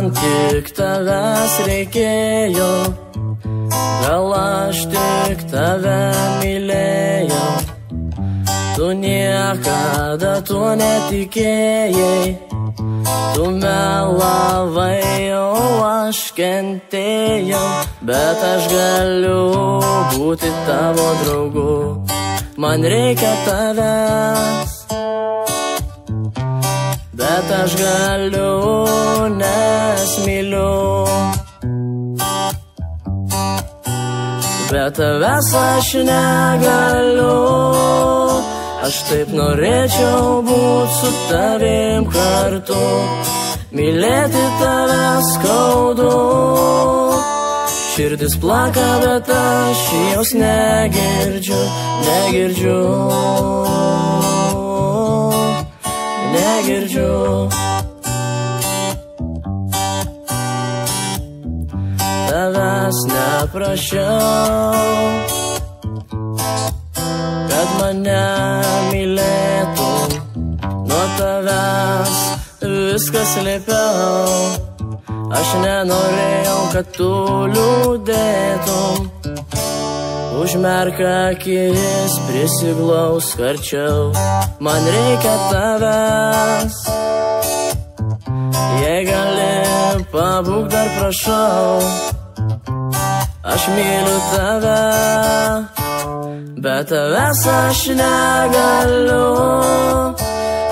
man tik tavęs reikėjo, gal aš tik tave mylėjau. Tu niekada tuo netikėjai, tu melavai, o aš kentėjau. Bet aš galiu būti tavo draugu, man reikia tavęs. Bet aš galiu, nes myliu. Bet tavęs aš negaliu, aš taip norėčiau būt su tavim kartu. Mylėti tave skaudu, širdis plaka, bet aš jos negirdžiu, negirdžiu, negirdžiu. Tavęs neprašiau, kad mane mylėtum, nuo tavęs viską slėpiau. Aš nenorėjau, kad tu liūdėtum. Užmerk akis, prisiglausk arčiau, man reikia tavęs. Jei gali, pabūk dar prašau, aš myliu tave. Bet tavęs aš negaliu,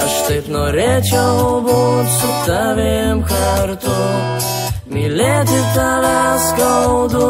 aš taip norėčiau būt su tavim kartu. Mylėti tave skaudu,